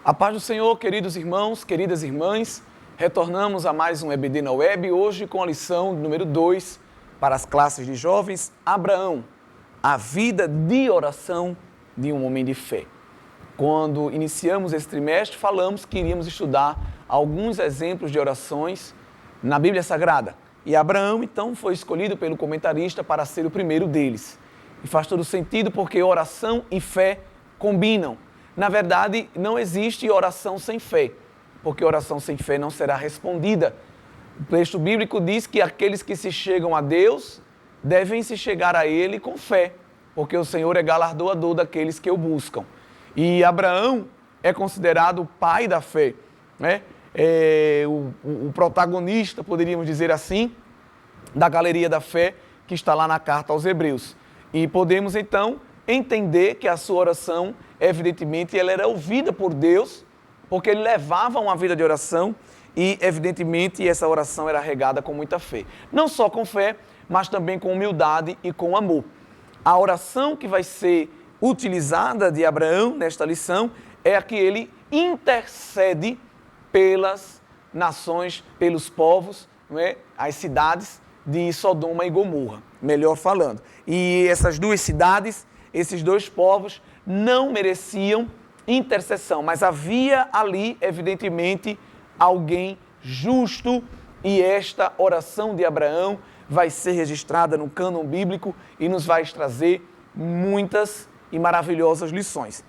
A paz do Senhor, queridos irmãos, queridas irmãs, retornamos a mais um EBD na Web, hoje com a lição número 2 para as classes de jovens, Abraão, a vida de oração de um homem de fé. Quando iniciamos esse trimestre, falamos que iríamos estudar alguns exemplos de orações na Bíblia Sagrada. E Abraão, então, foi escolhido pelo comentarista para ser o primeiro deles. E faz todo sentido porque oração e fé combinam. Na verdade, não existe oração sem fé, porque oração sem fé não será respondida. O texto bíblico diz que aqueles que se chegam a Deus devem se chegar a Ele com fé, porque o Senhor é galardoador daqueles que o buscam. E Abraão é considerado o pai da fé, né? O protagonista, poderíamos dizer assim, da galeria da fé que está lá na carta aos Hebreus. E podemos então entender que a sua oração, evidentemente, ela era ouvida por Deus, porque ele levava uma vida de oração e, evidentemente, essa oração era regada com muita fé. Não só com fé, mas também com humildade e com amor. A oração que vai ser utilizada de Abraão nesta lição é a que ele intercede pelas nações, pelos povos, não é? As cidades de Sodoma e Gomorra, melhor falando. E essas duas cidades, esses dois povos, não mereciam intercessão, mas havia ali, evidentemente, alguém justo, e esta oração de Abraão vai ser registrada no cânon bíblico e nos vai trazer muitas e maravilhosas lições.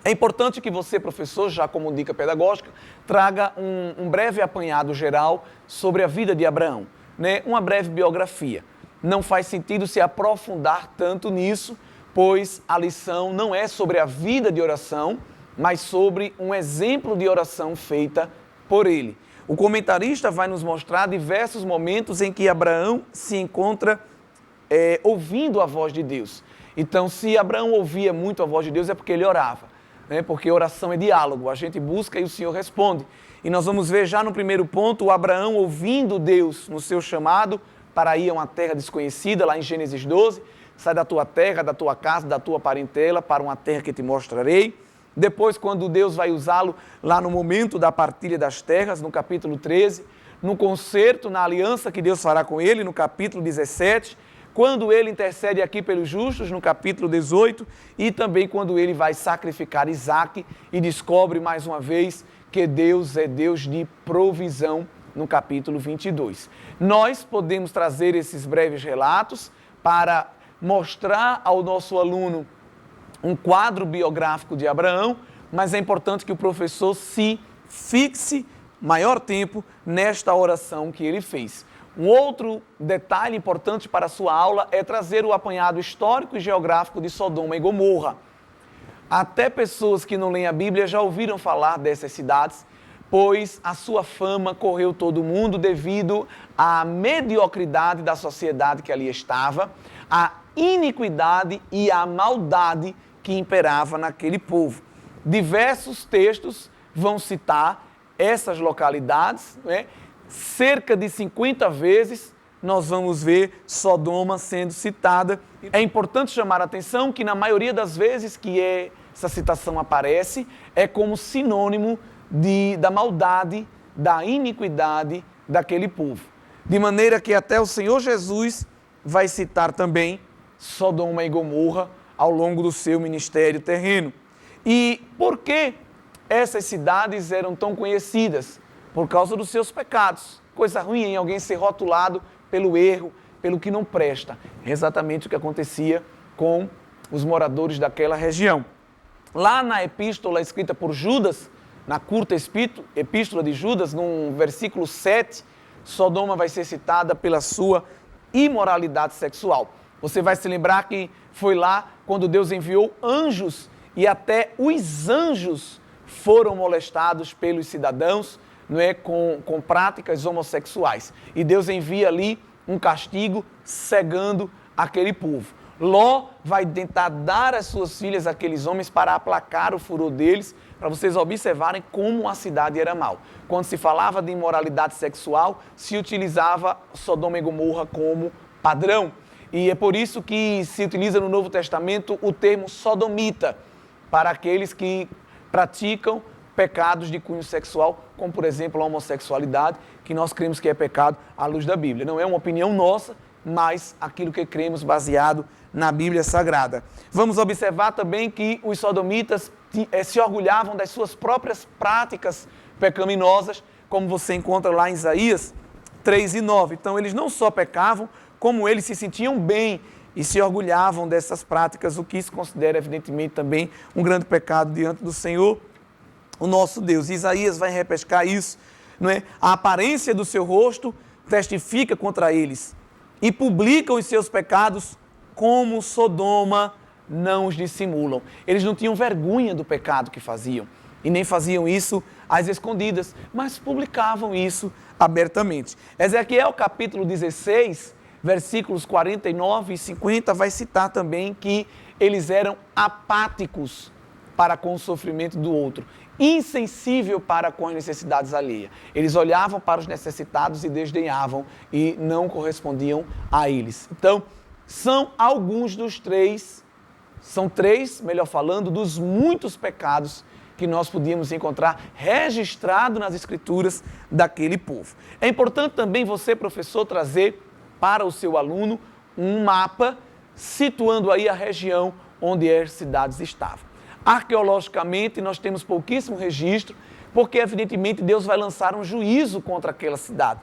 É importante que você, professor, já como dica pedagógica, traga um breve apanhado geral sobre a vida de Abraão, né? Uma breve biografia. Não faz sentido se aprofundar tanto nisso, pois a lição não é sobre a vida de oração, mas sobre um exemplo de oração feita por ele. O comentarista vai nos mostrar diversos momentos em que Abraão se encontra ouvindo a voz de Deus. Então, se Abraão ouvia muito a voz de Deus, é porque ele orava, né? Porque oração é diálogo, a gente busca e o Senhor responde. E nós vamos ver já no primeiro ponto, o Abraão ouvindo Deus no seu chamado para ir a uma terra desconhecida, lá em Gênesis 12, sai da tua terra, da tua casa, da tua parentela, para uma terra que te mostrarei. Depois, quando Deus vai usá-lo lá no momento da partilha das terras, no capítulo 13, no concerto, na aliança que Deus fará com ele, no capítulo 17, quando ele intercede aqui pelos justos, no capítulo 18, e também quando ele vai sacrificar Isaque e descobre mais uma vez que Deus é Deus de provisão, no capítulo 22. Nós podemos trazer esses breves relatos para mostrar ao nosso aluno um quadro biográfico de Abraão, mas é importante que o professor se fixe maior tempo nesta oração que ele fez. Um outro detalhe importante para a sua aula é trazer o apanhado histórico e geográfico de Sodoma e Gomorra. Até pessoas que não leem a Bíblia já ouviram falar dessas cidades, pois a sua fama correu todo o mundo devido à mediocridade da sociedade que ali estava, à iniquidade e à maldade que imperava naquele povo. Diversos textos vão citar essas localidades, né? Cerca de 50 vezes nós vamos ver Sodoma sendo citada. É importante chamar a atenção que na maioria das vezes que essa citação aparece, é como sinônimo da maldade, da iniquidade daquele povo. De maneira que até o Senhor Jesus vai citar também Sodoma e Gomorra ao longo do seu ministério terreno. E por que essas cidades eram tão conhecidas? Por causa dos seus pecados. Coisa ruim em alguém ser rotulado pelo erro, pelo que não presta. É exatamente o que acontecia com os moradores daquela região. Lá na epístola escrita por Judas, na curta epístola de Judas, no versículo 7, Sodoma vai ser citada pela sua imoralidade sexual. Você vai se lembrar que foi lá quando Deus enviou anjos e até os anjos foram molestados pelos cidadãos, não é, com práticas homossexuais. E Deus envia ali um castigo cegando aquele povo. Ló vai tentar dar as suas filhas àqueles homens para aplacar o furor deles, para vocês observarem como a cidade era mal. Quando se falava de imoralidade sexual, se utilizava Sodoma e Gomorra como padrão. E é por isso que se utiliza no Novo Testamento o termo sodomita, para aqueles que praticam pecados de cunho sexual, como por exemplo a homossexualidade, que nós cremos que é pecado à luz da Bíblia. Não é uma opinião nossa, mas aquilo que cremos baseado na Bíblia Sagrada. Vamos observar também que os sodomitas se orgulhavam das suas próprias práticas pecaminosas, como você encontra lá em Isaías 3:9. Então eles não só pecavam, como eles se sentiam bem e se orgulhavam dessas práticas, o que se considera evidentemente também um grande pecado diante do Senhor, o nosso Deus. Isaías vai repescar isso, não é? A aparência do seu rosto testifica contra eles e publicam os seus pecados como Sodoma não os dissimulam. Eles não tinham vergonha do pecado que faziam e nem faziam isso às escondidas, mas publicavam isso abertamente. Ezequiel capítulo 16, versículos 49 e 50 vai citar também que eles eram apáticos para com o sofrimento do outro, insensível para com as necessidades alheias. Eles olhavam para os necessitados e desdenhavam e não correspondiam a eles. Então, são alguns dos três, melhor falando, dos muitos pecados que nós podíamos encontrar registrado nas Escrituras daquele povo. É importante também você, professor, trazer para o seu aluno um mapa situando aí a região onde as cidades estavam. Arqueologicamente, nós temos pouquíssimo registro, porque evidentemente Deus vai lançar um juízo contra aquela cidade.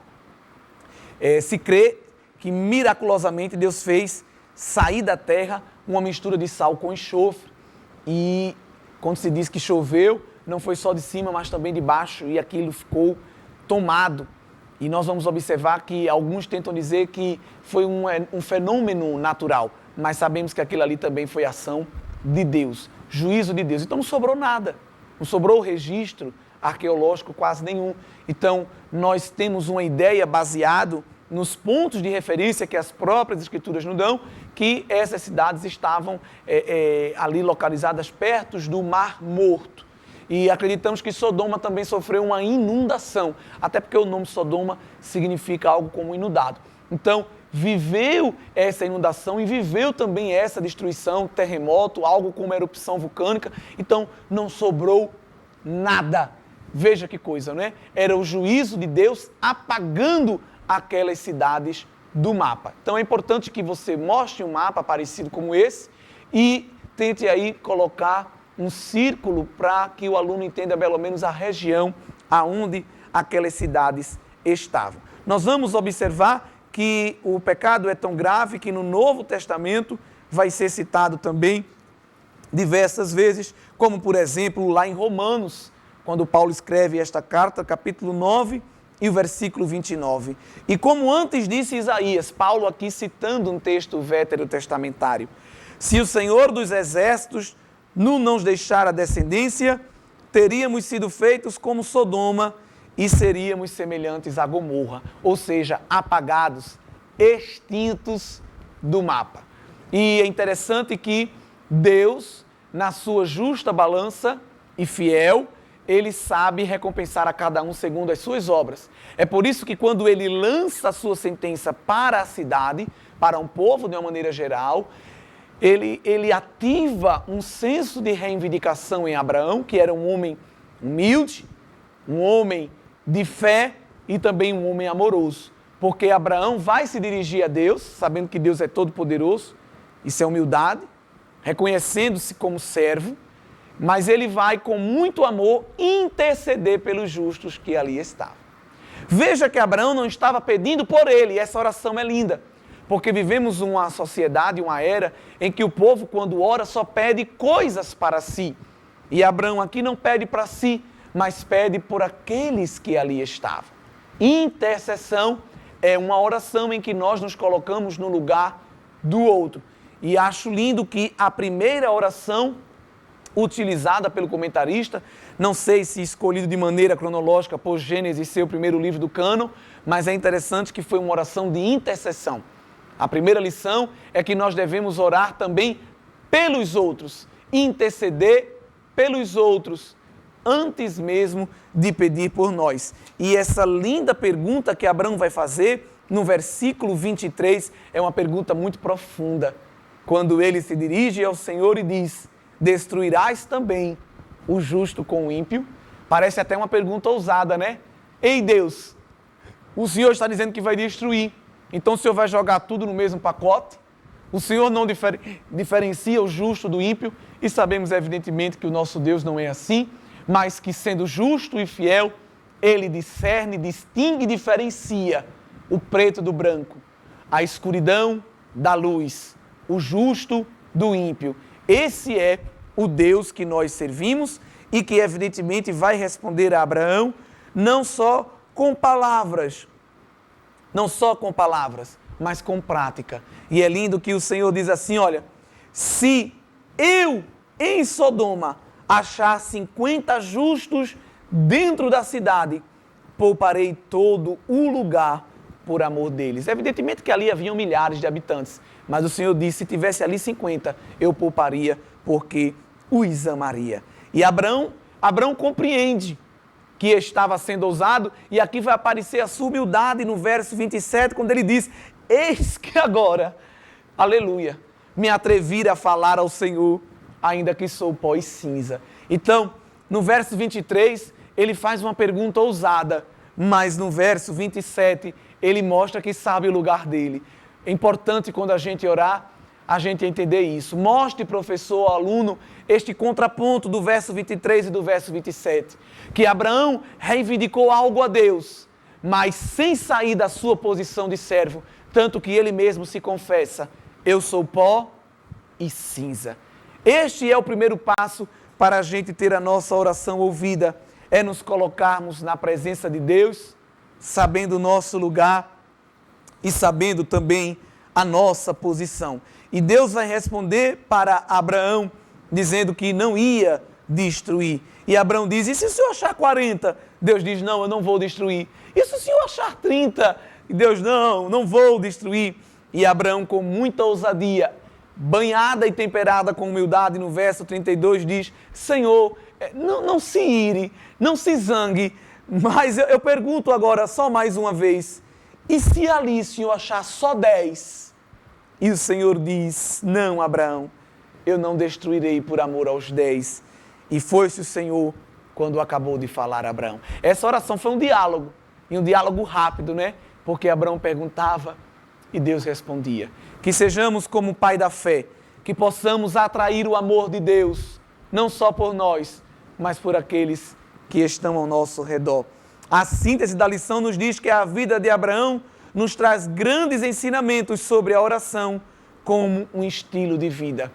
Se crê que miraculosamente Deus fez sair da terra uma mistura de sal com enxofre. E quando se diz que choveu, não foi só de cima, mas também de baixo, e aquilo ficou tomado. E nós vamos observar que alguns tentam dizer que foi um fenômeno natural, mas sabemos que aquilo ali também foi ação de Deus, juízo de Deus. Então não sobrou nada, não sobrou registro arqueológico quase nenhum. Então nós temos uma ideia baseado nos pontos de referência que as próprias Escrituras nos dão, que essas cidades estavam ali localizadas perto do Mar Morto. E acreditamos que Sodoma também sofreu uma inundação, até porque o nome Sodoma significa algo como inundado. Então, viveu essa inundação e viveu também essa destruição, terremoto, algo como erupção vulcânica. Então, não sobrou nada. Veja que coisa, né? Era o juízo de Deus apagando aquelas cidades do mapa. Então é importante que você mostre um mapa parecido como esse e tente aí colocar um círculo para que o aluno entenda pelo menos a região aonde aquelas cidades estavam. Nós vamos observar que o pecado é tão grave que no Novo Testamento vai ser citado também diversas vezes, como por exemplo lá em Romanos, quando Paulo escreve esta carta, capítulo 9, e o versículo 29. E como antes disse Isaías, Paulo aqui citando um texto veterotestamentário, se o Senhor dos Exércitos não nos deixar a descendência, teríamos sido feitos como Sodoma e seríamos semelhantes a Gomorra, ou seja, apagados, extintos do mapa. E é interessante que Deus, na sua justa balança e fiel, Ele sabe recompensar a cada um segundo as suas obras. É por isso que quando Ele lança a sua sentença para a cidade, para um povo de uma maneira geral, Ele ativa um senso de reivindicação em Abraão, que era um homem humilde, um homem de fé e também um homem amoroso. Porque Abraão vai se dirigir a Deus, sabendo que Deus é todo-poderoso, isso é humildade, reconhecendo-se como servo, mas ele vai com muito amor interceder pelos justos que ali estavam. Veja que Abraão não estava pedindo por ele, e essa oração é linda, porque vivemos uma sociedade, uma era, em que o povo, quando ora, só pede coisas para si. E Abraão aqui não pede para si, mas pede por aqueles que ali estavam. Intercessão é uma oração em que nós nos colocamos no lugar do outro. E acho lindo que a primeira oração utilizada pelo comentarista, não sei se escolhido de maneira cronológica por Gênesis ser o primeiro livro do cânon, mas é interessante que foi uma oração de intercessão. A primeira lição é que nós devemos orar também pelos outros, interceder pelos outros, antes mesmo de pedir por nós. E essa linda pergunta que Abraão vai fazer no versículo 23 é uma pergunta muito profunda, quando ele se dirige ao Senhor e diz: destruirás também o justo com o ímpio? Parece até uma pergunta ousada, né? Ei, Deus, o Senhor está dizendo que vai destruir. Então o Senhor vai jogar tudo no mesmo pacote? O Senhor não diferencia o justo do ímpio? E sabemos, evidentemente, que o nosso Deus não é assim, mas que, sendo justo e fiel, Ele discerne, distingue e diferencia o preto do branco, a escuridão da luz, o justo do ímpio. Esse é o Deus que nós servimos e que, evidentemente, vai responder a Abraão não só com palavras, mas com prática. E é lindo que o Senhor diz assim, olha, se eu em Sodoma achar 50 justos dentro da cidade, pouparei todo o lugar por amor deles. Evidentemente que ali haviam milhares de habitantes, mas o Senhor disse, se tivesse ali 50, eu pouparia porque os amaria. E Abraão compreende que estava sendo ousado, e aqui vai aparecer a sua humildade no verso 27, quando ele diz, eis que agora, aleluia, me atrevi a falar ao Senhor, ainda que sou pó e cinza. Então, no verso 23, ele faz uma pergunta ousada, mas no verso 27, ele mostra que sabe o lugar dele. É importante quando a gente orar, a gente entender isso. Mostre, professor, aluno, este contraponto do verso 23 e do verso 27. Que Abraão reivindicou algo a Deus, mas sem sair da sua posição de servo. Tanto que ele mesmo se confessa, eu sou pó e cinza. Este é o primeiro passo para a gente ter a nossa oração ouvida. É nos colocarmos na presença de Deus, sabendo o nosso lugar e sabendo também a nossa posição. E Deus vai responder para Abraão, dizendo que não ia destruir. E Abraão diz, e se o senhor achar 40? Deus diz, não, eu não vou destruir. E se o senhor achar 30? E Deus, não vou destruir. E Abraão, com muita ousadia, banhada e temperada com humildade, no verso 32 diz, Senhor, não se ire, não se zangue, mas eu pergunto agora só mais uma vez, e se ali o senhor achar só 10? E o Senhor diz, não, Abraão, eu não destruirei por amor aos 10. E foi-se o Senhor quando acabou de falar a Abraão. Essa oração foi um diálogo, e um diálogo rápido, né? Porque Abraão perguntava e Deus respondia. Que sejamos como o pai da fé, que possamos atrair o amor de Deus, não só por nós, mas por aqueles que estão ao nosso redor. A síntese da lição nos diz que a vida de Abraão nos traz grandes ensinamentos sobre a oração como um estilo de vida.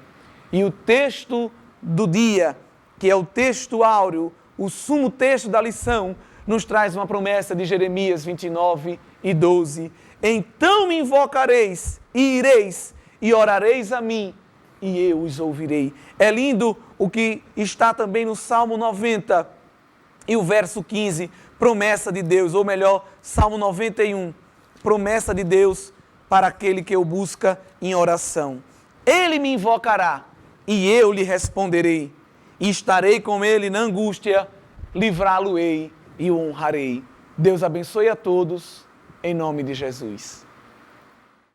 E o texto do dia, que é o texto áureo, o sumo texto da lição, nos traz uma promessa de Jeremias 29 e 12. Então me invocareis e ireis e orareis a mim e eu os ouvirei. É lindo o que está também no Salmo 90 e o verso 15, promessa de Deus, ou melhor, Salmo 91, promessa de Deus para aquele que o busca em oração. Ele me invocará e eu lhe responderei, e estarei com ele na angústia, livrá-lo-ei e o honrarei. Deus abençoe a todos, em nome de Jesus.